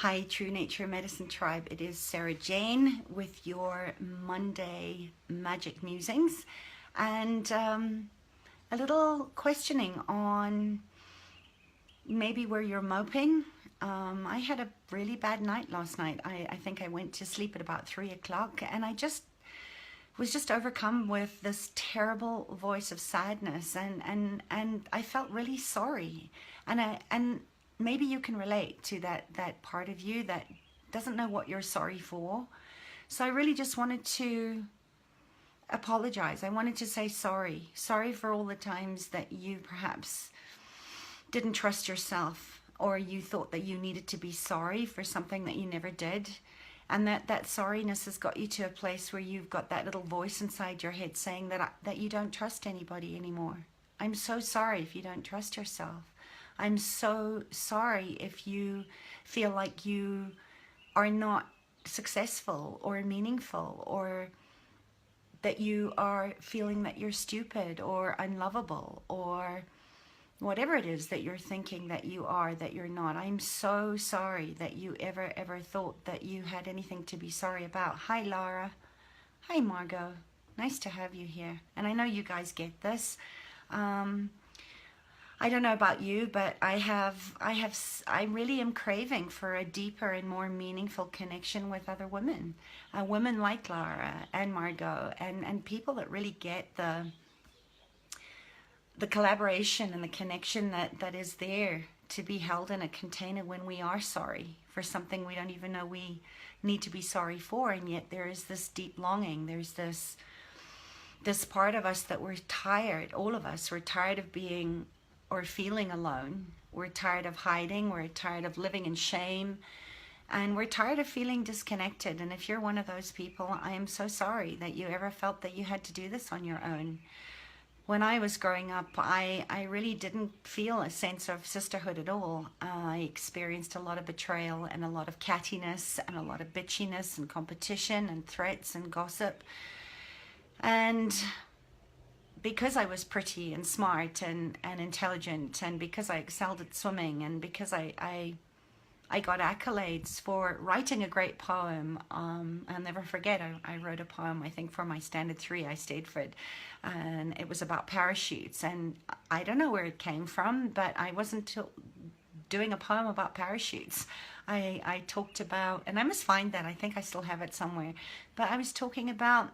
Hi, True Nature Medicine Tribe. It is Sarah Jane with your Monday Magic Musings and a little questioning on maybe where you're moping. I had a really bad night last night. I think I went to sleep at about 3 o'clock and I was just overcome with this terrible voice of sadness and I felt really sorry. And maybe you can relate to that part of you that doesn't know what you're sorry for. So I really just wanted to apologize. I wanted to say sorry. Sorry for all the times that you perhaps didn't trust yourself, or you thought that you needed to be sorry for something that you never did. And that sorriness has got you to a place where you've got that little voice inside your head saying that you don't trust anybody anymore. I'm so sorry if you don't trust yourself. I'm so sorry if you feel like you are not successful or meaningful, or that you are feeling that you're stupid or unlovable, or whatever it is that you're thinking that you are, that you're not. I'm so sorry that you ever thought that you had anything to be sorry about. Hi, Laura. Hi, Margot. Nice to have you here. And I know you guys get this. I don't know about you, but I really am craving for a deeper and more meaningful connection with other women. Women like Laura and Margot, and people that really get the collaboration and the connection that is there to be held in a container when we are sorry for something we don't even know we need to be sorry for. And yet there is this deep longing. There's this part of us that we're tired. All of us, we're tired of being or feeling alone. We're tired of hiding. We're tired of living in shame. And we're tired of feeling disconnected. And if you're one of those people, I am so sorry that you ever felt that you had to do this on your own. When I was growing up, I really didn't feel a sense of sisterhood at all. I experienced a lot of betrayal and a lot of cattiness and a lot of bitchiness and competition and threats and gossip. And because I was pretty and smart and intelligent, and because I excelled at swimming, and because I got accolades for writing a great poem. I'll never forget, I wrote a poem, I think for my Standard 3, I stayed for it, and it was about parachutes. And I don't know where it came from, but I wasn't doing a poem about parachutes. I talked about, and I must find that, I think I still have it somewhere, but I was talking about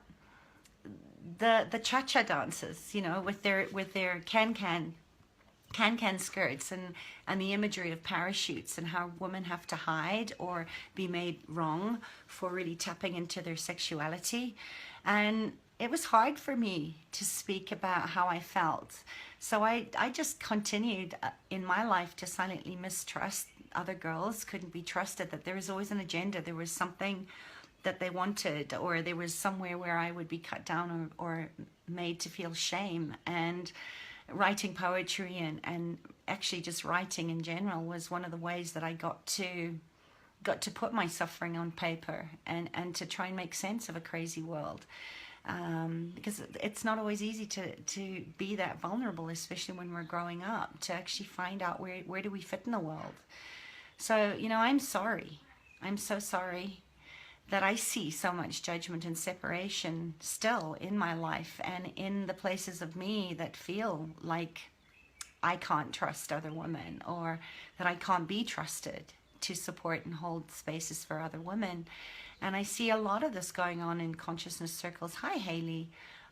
the cha-cha dances, you know, with their can-can skirts and the imagery of parachutes, and how women have to hide or be made wrong for really tapping into their sexuality. And it was hard for me to speak about how I felt. So I just continued in my life to silently mistrust other girls, couldn't be trusted, that there was always an agenda. There was something that they wanted, or there was somewhere where I would be cut down or made to feel shame. And writing poetry and actually just writing in general was one of the ways that I got to put my suffering on paper and to try and make sense of a crazy world. Because it's not always easy to be that vulnerable, especially when we're growing up, to actually find out where do we fit in the world. So, you know, I'm sorry. I'm so sorry that I see so much judgment and separation still in my life, and in the places of me that feel like I can't trust other women, or that I can't be trusted to support and hold spaces for other women. And I see a lot of this going on in consciousness circles. Hi, Haley.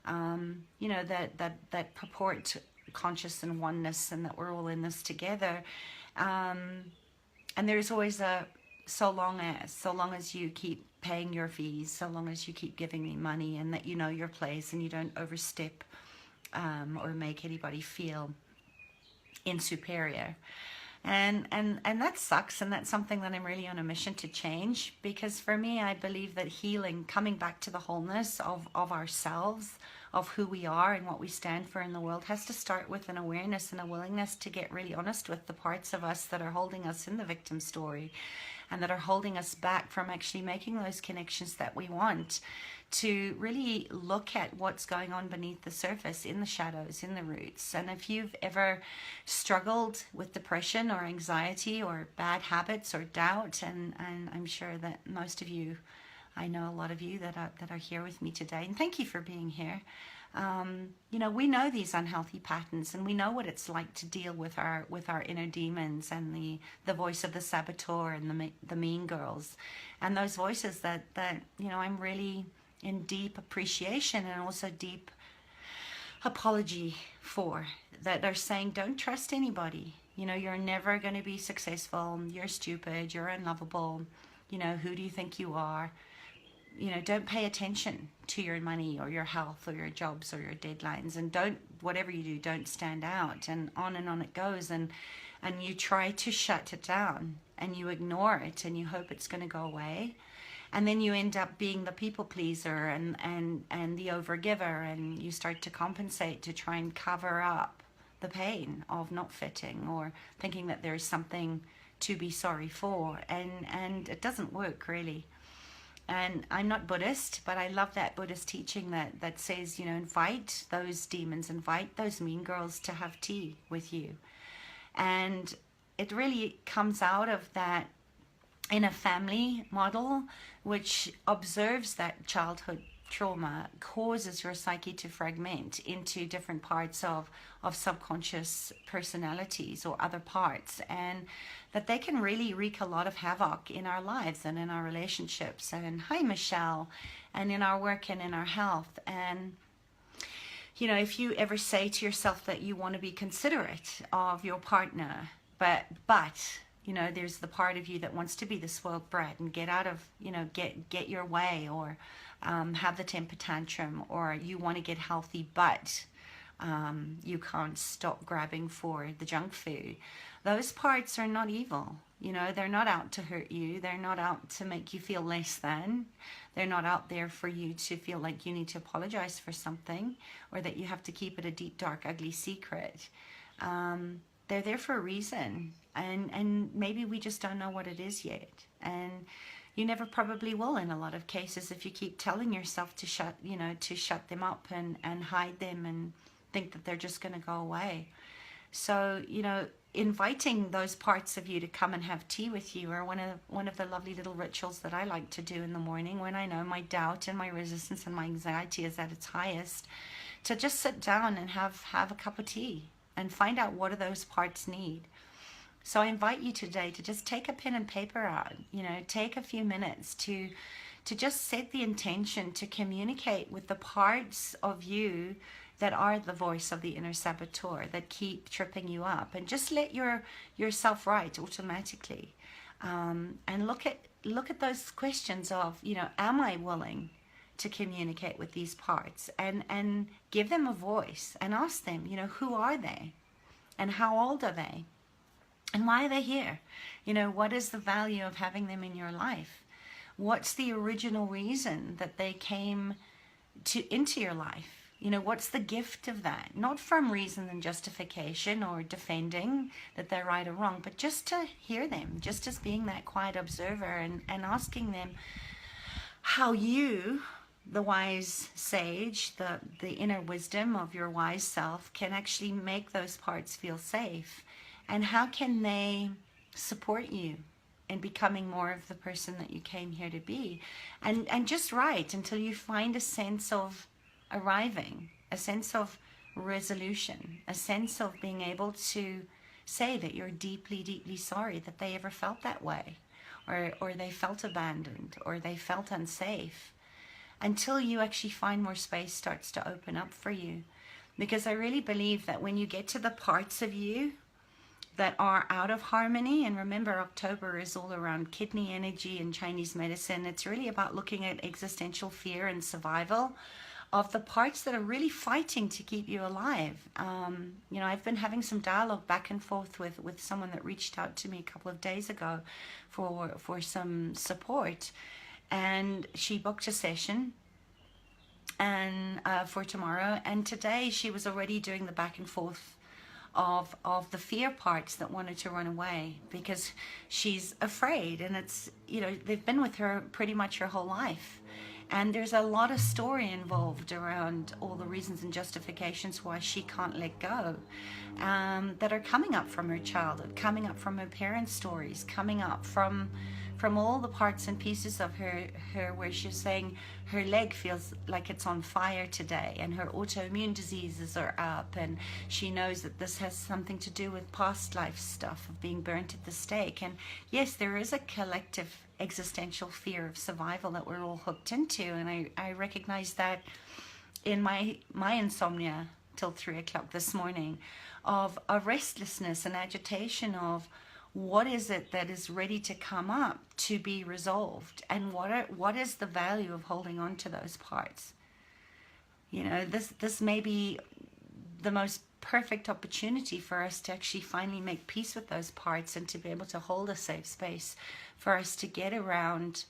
You know, that purport conscious and oneness, and that we're all in this together. And there's always so long as you keep paying your fees, so long as you keep giving me money, and that you know your place and you don't overstep or make anybody feel insuperior. And that sucks, and that's something that I'm really on a mission to change, because for me, I believe that healing, coming back to the wholeness of ourselves, of who we are and what we stand for in the world has to start with an awareness and a willingness to get really honest with the parts of us that are holding us in the victim story and that are holding us back from actually making those connections that we want, to really look at what's going on beneath the surface, in the shadows, in the roots. And if you've ever struggled with depression or anxiety or bad habits or doubt, and I'm sure that most of you, I know a lot of you that are here with me today, and thank you for being here. You know, we know these unhealthy patterns, and we know what it's like to deal with our inner demons and the voice of the saboteur and the mean girls, and those voices that you know, I'm really in deep appreciation and also deep apology for, that are saying, don't trust anybody. You know, you're never going to be successful. You're stupid. You're unlovable. You know, who do you think you are? You know, don't pay attention to your money or your health or your jobs or your deadlines, and don't, whatever you do, don't stand out, and on it goes. And you try to shut it down and you ignore it and you hope it's going to go away. And then you end up being the people pleaser and the overgiver, and you start to compensate to try and cover up the pain of not fitting or thinking that there's something to be sorry for. And it doesn't work, really. And I'm not Buddhist, but I love that Buddhist teaching that says, you know, invite those demons, invite those mean girls to have tea with you. And it really comes out of that in a family model, which observes that childhood trauma causes your psyche to fragment into different parts of subconscious personalities or other parts, and that they can really wreak a lot of havoc in our lives and in our relationships, and hi Michelle, and in our work and in our health. And you know, if you ever say to yourself that you want to be considerate of your partner, but you know, there's the part of you that wants to be the spoiled brat and get out of, you know, get your way, or have the temper tantrum, or you want to get healthy, but you can't stop grabbing for the junk food. Those parts are not evil. You know, they're not out to hurt you. They're not out to make you feel less than. They're not out there for you to feel like you need to apologize for something, or that you have to keep it a deep, dark, ugly secret. They're there for a reason, and maybe we just don't know what it is yet. And you never probably will in a lot of cases if you keep telling yourself to shut them up and hide them and think that they're just going to go away. So, you know, inviting those parts of you to come and have tea with you are one of the lovely little rituals that I like to do in the morning when I know my doubt and my resistance and my anxiety is at its highest, to just sit down and have a cup of tea and find out what do those parts need. So I invite you today to just take a pen and paper out, you know, take a few minutes to just set the intention to communicate with the parts of you that are the voice of the inner saboteur that keep tripping you up, and just let yourself write automatically, and look at those questions of, you know, am I willing to communicate with these parts, and give them a voice and ask them, you know, who are they and how old are they and why are they here? You know, what is the value of having them in your life? What's the original reason that they came into your life? You know, what's the gift of that? Not from reason and justification or defending that they're right or wrong, but just to hear them, just as being that quiet observer, and asking them how you, the wise sage, the inner wisdom of your wise self, can actually make those parts feel safe. And how can they support you in becoming more of the person that you came here to be? And just write until you find a sense of arriving, a sense of resolution, a sense of being able to say that you're deeply, deeply sorry that they ever felt that way, or they felt abandoned, or they felt unsafe, until you actually find more space starts to open up for you. Because I really believe that when you get to the parts of you that are out of harmony, and remember October is all around kidney energy and Chinese medicine, it's really about looking at existential fear and survival of the parts that are really fighting to keep you alive. You know, I've been having some dialogue back and forth with someone that reached out to me a couple of days ago for some support, and she booked a session, and for tomorrow. And today she was already doing the back and forth of the fear parts that wanted to run away because she's afraid. And it's, you know, they've been with her pretty much her whole life. And there's a lot of story involved around all the reasons and justifications why she can't let go, that are coming up from her childhood, coming up from her parents' stories, coming up from all the parts and pieces of her where she's saying her leg feels like it's on fire today, and her autoimmune diseases are up, and she knows that this has something to do with past life stuff of being burnt at the stake. And yes, there is a collective existential fear of survival that we're all hooked into, and I recognize that in my insomnia till 3 o'clock this morning, of a restlessness and agitation of what is it that is ready to come up to be resolved, and what is the value of holding on to those parts. You know, this may be the most perfect opportunity for us to actually finally make peace with those parts, and to be able to hold a safe space for us to get around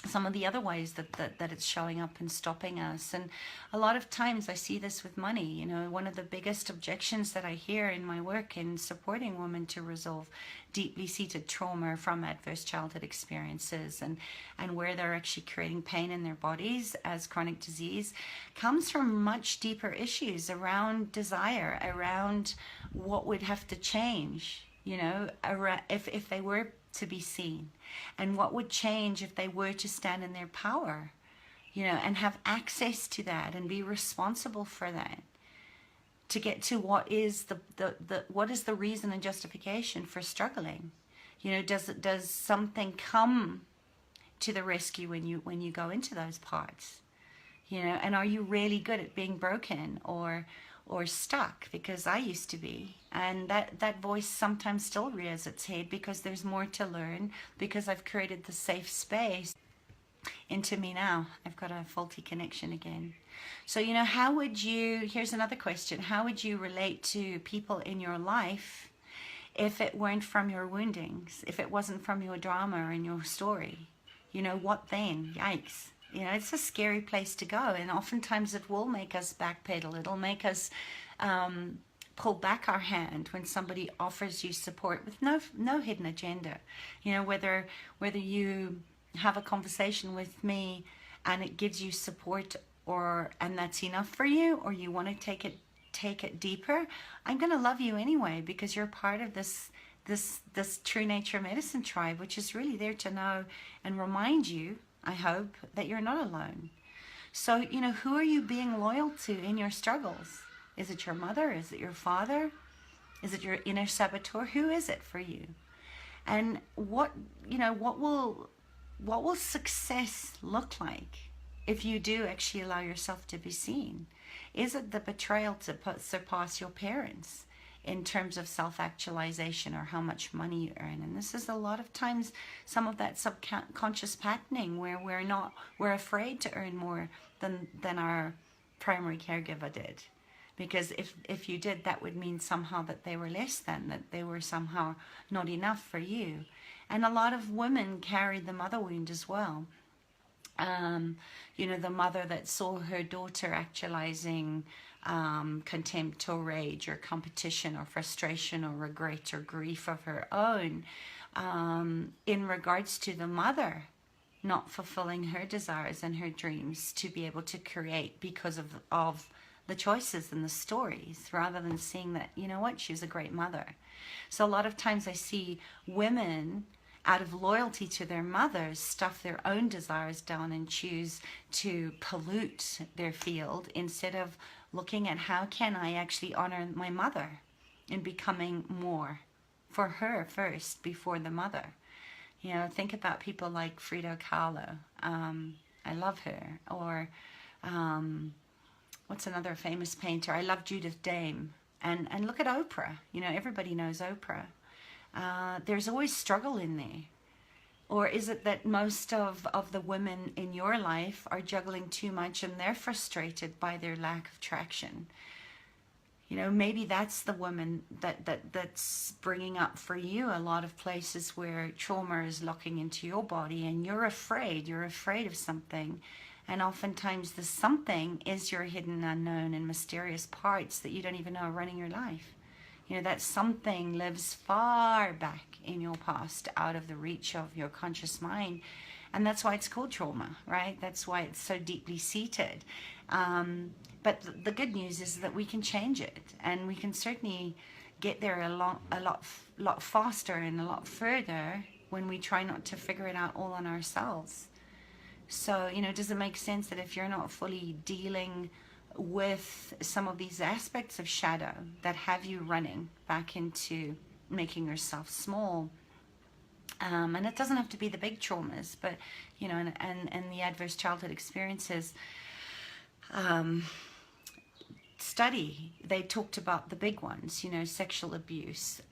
some of the other ways that it's showing up and stopping us. And a lot of times I see this with money. You know, one of the biggest objections that I hear in my work in supporting women to resolve deeply seated trauma from adverse childhood experiences, and where they're actually creating pain in their bodies as chronic disease, comes from much deeper issues around desire, around what would have to change, you know, around if they were to be seen, and what would change if they were to stand in their power, you know, and have access to that and be responsible for that, to get to what is what is the reason and justification for struggling. You know, does something come to the rescue when you go into those parts, you know, and are you really good at being broken or stuck? Because I used to be, and that voice sometimes still rears its head, because there's more to learn, because I've created the safe space into me now. I've got a faulty connection again. So, you know, here's another question: how would you relate to people in your life if it weren't from your woundings, if it wasn't from your drama and your story? You know, what then? Yikes. You know, it's a scary place to go, and oftentimes it will make us backpedal. It'll make us pull back our hand when somebody offers you support with no hidden agenda. You know, whether you have a conversation with me and it gives you support, and that's enough for you, or you want to take it deeper, I'm going to love you anyway, because you're part of this true nature medicine tribe, which is really there to know and remind you, I hope, that you're not alone. So, you know, who are you being loyal to in your struggles? Is it your mother? Is it your father? Is it your inner saboteur? Who is it for you? And what will success look like if you do actually allow yourself to be seen? Is it the betrayal to surpass your parents in terms of self-actualization, or how much money you earn? And this is a lot of times some of that subconscious patterning where we're afraid to earn more than our primary caregiver did, because if you did, that would mean somehow that they were less than, that they were somehow not enough for you. And a lot of women carry the mother wound as well. You know, the mother that saw her daughter actualizing contempt or rage or competition or frustration or regret or grief of her own, in regards to the mother not fulfilling her desires and her dreams to be able to create because of the choices and the stories, rather than seeing that, you know what, she's a great mother. So a lot of times I see women, out of loyalty to their mothers, stuff their own desires down and choose to pollute their field, instead of looking at how can I actually honor my mother in becoming more for her first before the mother. You know, think about people like Frida Kahlo. I love her. Or what's another famous painter? I love Judith Dame. And look at Oprah. You know, everybody knows Oprah. There's always struggle in there. Or is it that most of the women in your life are juggling too much and they're frustrated by their lack of traction? You know, maybe that's the woman that's bringing up for you a lot of places where trauma is locking into your body, and you're afraid of something, And oftentimes the something is your hidden, unknown, and mysterious parts that you don't even know are running your life. You know, that something lives far back in your past, out of the reach of your conscious mind. And that's why it's called trauma, right? That's why it's so deeply seated. But the good news is that we can change it, and we can certainly get there a lot faster and a lot further when we try not to figure it out all on ourselves. So, you know, does it make sense that if you're not fully dealing with some of these aspects of shadow that have you running back into making yourself small, and it doesn't have to be the big traumas, but, you know, and the adverse childhood experiences, study, they talked about the big ones, you know, sexual abuse,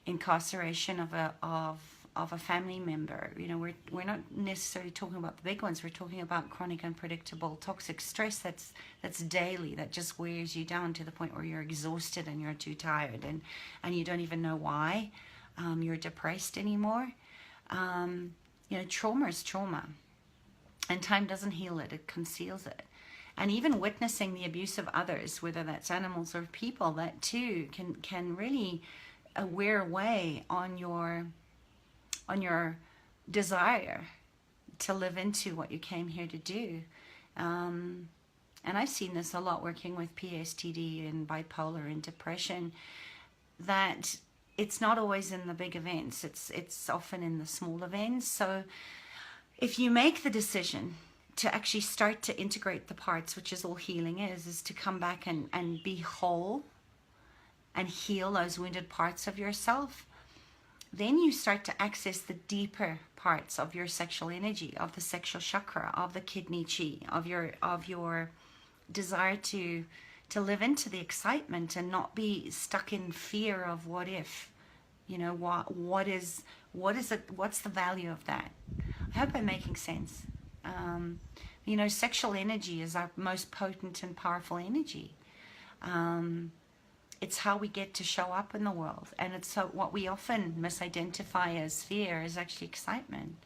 incarceration of a family member. You know, we're not necessarily talking about the big ones. We're talking about chronic, unpredictable, toxic stress that's daily, that just wears you down to the point where you're exhausted and you're too tired, and you don't even know why you're depressed anymore. You know, trauma is trauma, and time doesn't heal it; it conceals it. And even witnessing the abuse of others, whether that's animals or people, that too can really wear away on your desire to live into what you came here to do. And I've seen this a lot working with PSTD and bipolar and depression, that it's not always in the big events. It's often in the small events. So if you make the decision to actually start to integrate the parts, which is all healing is to come back and be whole and heal those wounded parts of yourself, then you start to access the deeper parts of your sexual energy, of the sexual chakra, of the kidney chi, of your desire to live into the excitement and not be stuck in fear of what if. You know, what is it? What's the value of that? I hope I'm making sense. You know, sexual energy is our most potent and powerful energy. It's how we get to show up in the world, and it's what we often misidentify as fear is actually excitement.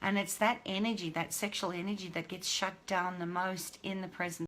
And it's that energy, that sexual energy, that gets shut down the most in the present